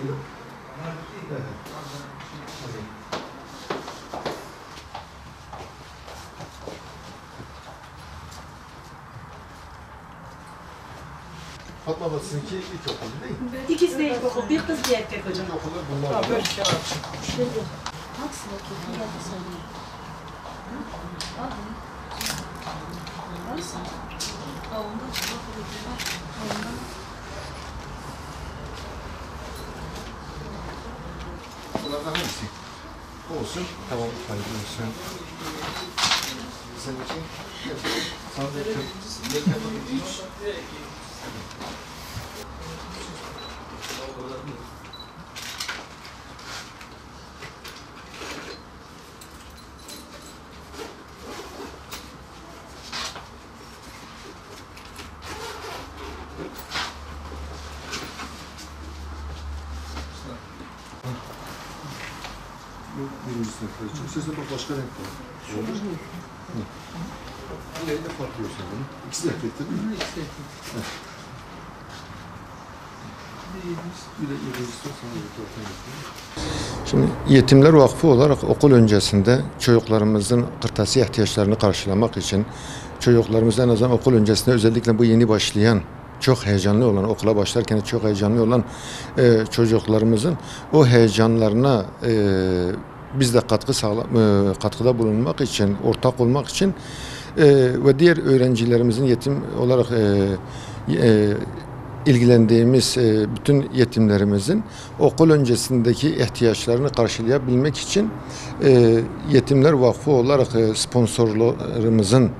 Fatma abla sizinki ilkokul değil mi? İkisi de ilkokul. Bir kız bir erkek hocam. İlkokullar bunlar. Böyle kağıt çıkmış. Hangisi bakayım? Bir dakika söyleyeyim. Al bunu. Alsın. Onda ondan. Bunlardan hangisi? Olsun. Tamam, hayırlı olsun. Senin için? Sana da birinci sınıflar için. Sizde bak başka renk var. Olur mu? Bu renk de farklı olsun bunun. İkisi de erkek değil mi? İkisi de erkek. Bir de ikincisi sana bir. Şimdi Yetimler Vakfı olarak okul öncesinde çocuklarımızın kırtasiye ihtiyaçlarını karşılamak için çocuklarımız en azından okul öncesinde özellikle bu yeni başlayan çok heyecanlı olan, okula başlarken çok heyecanlı olan çocuklarımızın o heyecanlarına biz de katkıda bulunmak için, ortak olmak için ve diğer öğrencilerimizin yetim olarak ilgilendiğimiz bütün yetimlerimizin okul öncesindeki ihtiyaçlarını karşılayabilmek için Yetimler Vakfı olarak sponsorlarımızın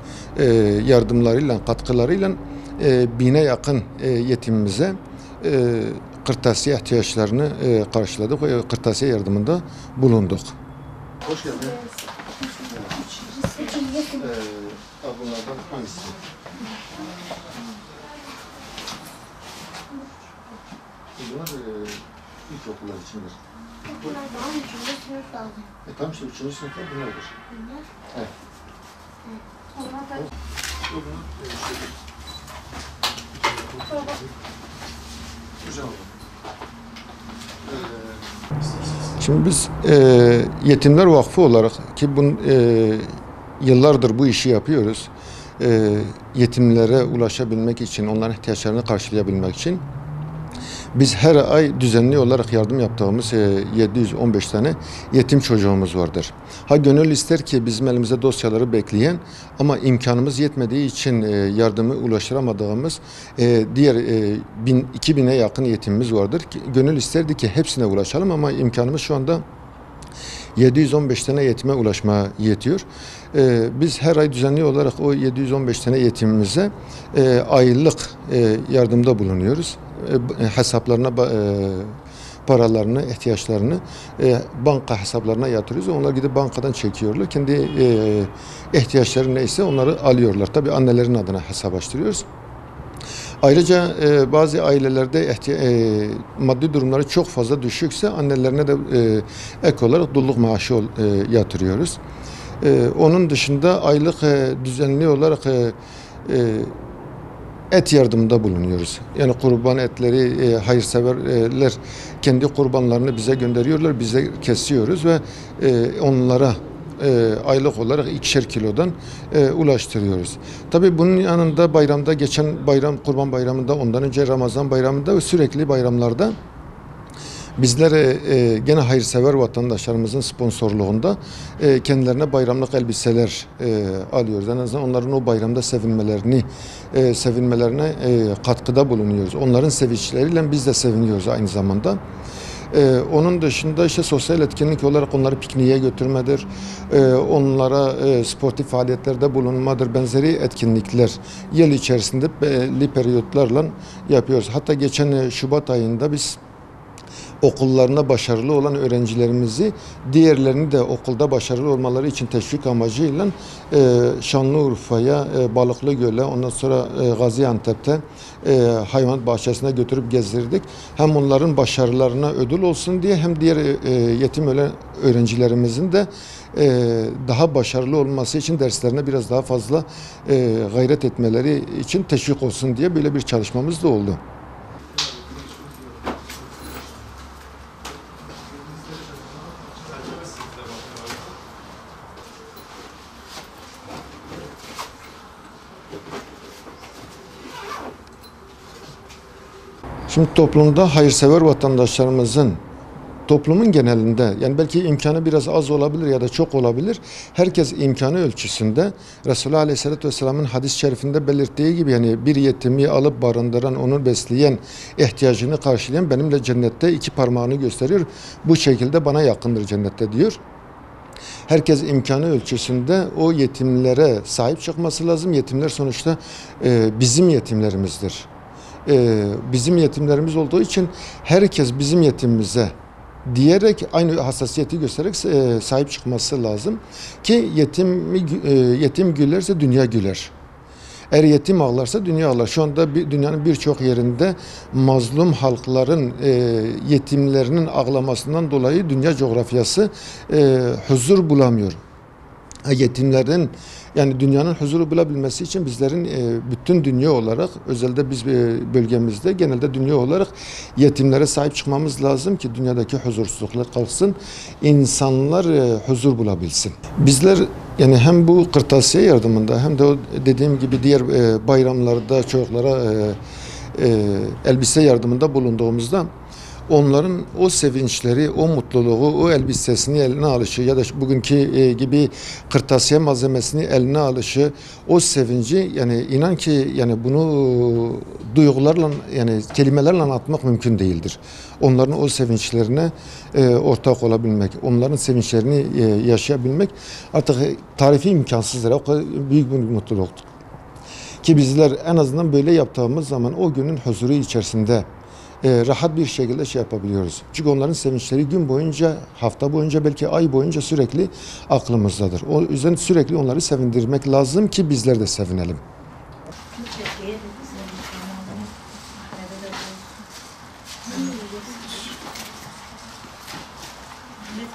yardımlarıyla, katkılarıyla 1000'e yakın yetimimize kırtasiye ihtiyaçlarını karşıladık ve kırtasiye yardımında bulunduk. Hoş geldin. Bunlardan hangisi? Bunlar ilkokullar içindir. Bunlar daha 3. sınıf lazım. Tam işte 3. sınıflar bunlardır. Bunlar? Evet. Onlar da... Güzel oldu. Şimdi biz Yetimler Vakfı olarak ki yıllardır bu işi yapıyoruz. Yetimlere ulaşabilmek için, onların ihtiyaçlarını karşılayabilmek için biz her ay düzenli olarak yardım yaptığımız 715 tane yetim çocuğumuz vardır. Ha gönül ister ki bizim elimizde dosyaları bekleyen ama imkanımız yetmediği için yardımı ulaştıramadığımız diğer 2000'e yakın yetimimiz vardır. Gönül isterdi ki hepsine ulaşalım ama imkanımız şu anda 715 tane yetime ulaşmaya yetiyor. Biz her ay düzenli olarak o 715 tane yetimimize aylık yardımda bulunuyoruz. Hesaplarına paralarını, ihtiyaçlarını banka hesaplarına yatırıyoruz. Onlar gidip bankadan çekiyorlar. Kendi ihtiyaçları neyse onları alıyorlar. Tabii annelerin adına hesap açtırıyoruz. Ayrıca bazı ailelerde maddi durumları çok fazla düşükse annelerine de ek olarak dulluk maaşı yatırıyoruz. Onun dışında aylık düzenli olarak et yardımında bulunuyoruz. Yani kurban etleri hayırseverler kendi kurbanlarını bize gönderiyorlar. Bize kesiyoruz ve onlara aylık olarak 2'şer kilodan ulaştırıyoruz. Tabii bunun yanında bayramda, geçen bayram, Kurban Bayramı'nda, ondan önce Ramazan Bayramı'nda ve sürekli bayramlarda bizler gene hayırsever vatandaşlarımızın sponsorluğunda kendilerine bayramlık elbiseler alıyoruz. En azından onların o bayramda sevinmelerine katkıda bulunuyoruz. Onların sevinçleriyle biz de seviniyoruz aynı zamanda. Onun dışında işte sosyal etkinlik olarak onları pikniğe götürmedir, onlara sportif faaliyetlerde bulunmadır, benzeri etkinlikler yıl içerisinde belli periyotlarla yapıyoruz. Hatta geçen Şubat ayında biz okullarına başarılı olan öğrencilerimizi diğerlerini de okulda başarılı olmaları için teşvik amacıyla Şanlıurfa'ya, Balıklıgöl'e, ondan sonra Gaziantep'te hayvanat bahçesine götürüp gezdirdik. Hem onların başarılarına ödül olsun diye hem diğer yetim öğrencilerimizin de daha başarılı olması için derslerine biraz daha fazla gayret etmeleri için teşvik olsun diye böyle bir çalışmamız da oldu. Şimdi toplumda hayırsever vatandaşlarımızın, toplumun genelinde, yani belki imkanı biraz az olabilir ya da çok olabilir. Herkes imkanı ölçüsünde Resulullah Aleyhisselatü Vesselam'ın hadis-i şerifinde belirttiği gibi, yani bir yetimi alıp barındıran, onu besleyen, ihtiyacını karşılayan benimle cennette iki parmağını gösteriyor. Bu şekilde bana yakındır cennette diyor. Herkes imkanı ölçüsünde o yetimlere sahip çıkması lazım. Yetimler sonuçta bizim yetimlerimizdir. Bizim yetimlerimiz olduğu için herkes bizim yetimimize diyerek aynı hassasiyeti göstererek sahip çıkması lazım ki yetim gülerse dünya güler. Eğer yetim ağlarsa dünya ağlar. Şu anda dünyanın birçok yerinde mazlum halkların yetimlerinin ağlamasından dolayı dünya coğrafyası huzur bulamıyor. Yetimlerin, yani dünyanın huzuru bulabilmesi için bizlerin bütün dünya olarak, özellikle biz bölgemizde genelde dünya olarak yetimlere sahip çıkmamız lazım ki dünyadaki huzursuzluklar kalksın, insanlar huzur bulabilsin. Bizler yani hem bu kırtasiye yardımında hem de o dediğim gibi diğer bayramlarda çocuklara elbise yardımında bulunduğumuzda onların o sevinçleri, o mutluluğu, o elbisesini eline alışı ya da bugünkü gibi kırtasiye malzemesini eline alışı, o sevinci, yani inan ki yani bunu duygularla, yani kelimelerle anlatmak mümkün değildir. Onların o sevinçlerine ortak olabilmek, onların sevinçlerini yaşayabilmek artık tarifi imkansızdır. O kadar büyük bir mutluluktur. Ki bizler en azından böyle yaptığımız zaman o günün huzuru içerisinde rahat bir şekilde şey yapabiliyoruz. Çünkü onların sevinçleri gün boyunca, hafta boyunca, belki ay boyunca sürekli aklımızdadır. O yüzden sürekli onları sevindirmek lazım ki bizler de sevinelim.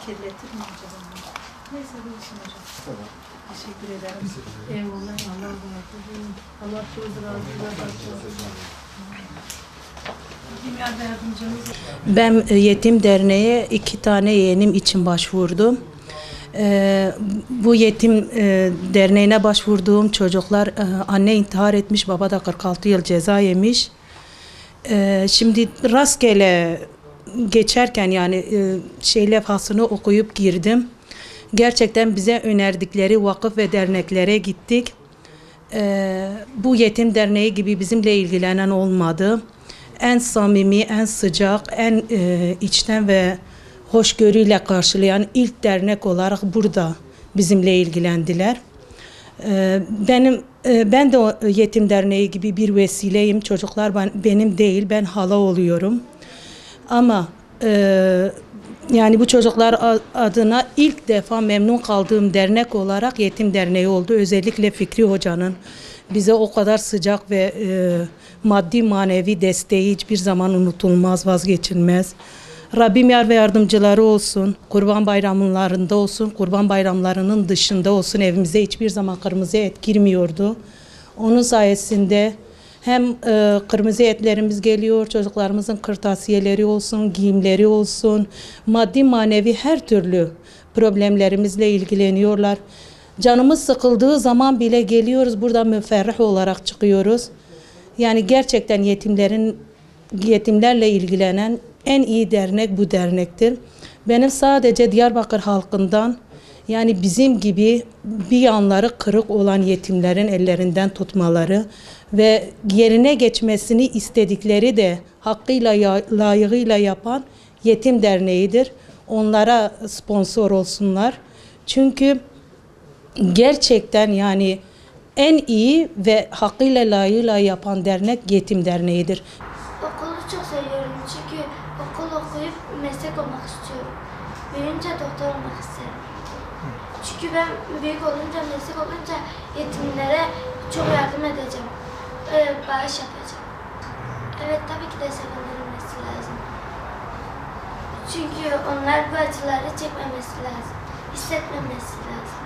Kirletir mi acaba? Neyse bu olsun hocam. Tamam. Teşekkür ederim. Eyvallah. Allah razı olsun. Allah razı olsun. Ben Yetim Derneği'ne 2 tane yeğenim için başvurdum. Bu Yetim Derneği'ne başvurduğum çocuklar anne intihar etmiş, baba da 46 yıl ceza yemiş. Şimdi rastgele geçerken yani levhasını okuyup girdim. Gerçekten bize önerdikleri vakıf ve derneklere gittik. Bu Yetim Derneği gibi bizimle ilgilenen olmadı. En samimi, en sıcak, en içten ve hoşgörüyle karşılayan ilk dernek olarak burada bizimle ilgilendiler. Ben de o Yetim Derneği gibi bir vesileyim. Çocuklar benim değil, ben hala oluyorum. Ama yani bu çocuklar adına ilk defa memnun kaldığım dernek olarak Yetim Derneği oldu. Özellikle Fikri Hoca'nın bize o kadar sıcak ve maddi manevi desteği hiçbir zaman unutulmaz, vazgeçilmez. Rabbim yar ve yardımcıları olsun, kurban bayramlarında olsun, kurban bayramlarının dışında olsun, evimize hiçbir zaman kırmızı et girmiyordu. Onun sayesinde hem kırmızı etlerimiz geliyor, çocuklarımızın kırtasiyeleri olsun, giyimleri olsun, maddi manevi her türlü problemlerimizle ilgileniyorlar. Canımız sıkıldığı zaman bile geliyoruz, burada müferrih olarak çıkıyoruz. Yani gerçekten yetimlerle ilgilenen en iyi dernek bu dernektir. Benim sadece Diyarbakır halkından, yani bizim gibi bir yanları kırık olan yetimlerin ellerinden tutmaları ve yerine geçmesini istedikleri de hakkıyla, layığıyla yapan Yetim Derneği'dir. Onlara sponsor olsunlar. Çünkü gerçekten yani en iyi ve hakkıyla, layığıyla yapan dernek Yetim Derneği'dir. Okulu çok seviyorum çünkü okul okuyup meslek olmak istiyorum. Büyüyünce doktor olmak isterim. Çünkü ben büyük olunca, meslek olunca yetimlere çok yardım edeceğim. Bağış yapacağım. Evet, tabii ki de sevindirilmesi lazım. Çünkü onlar bu acıları çekmemesi lazım. Hissetmemesi lazım.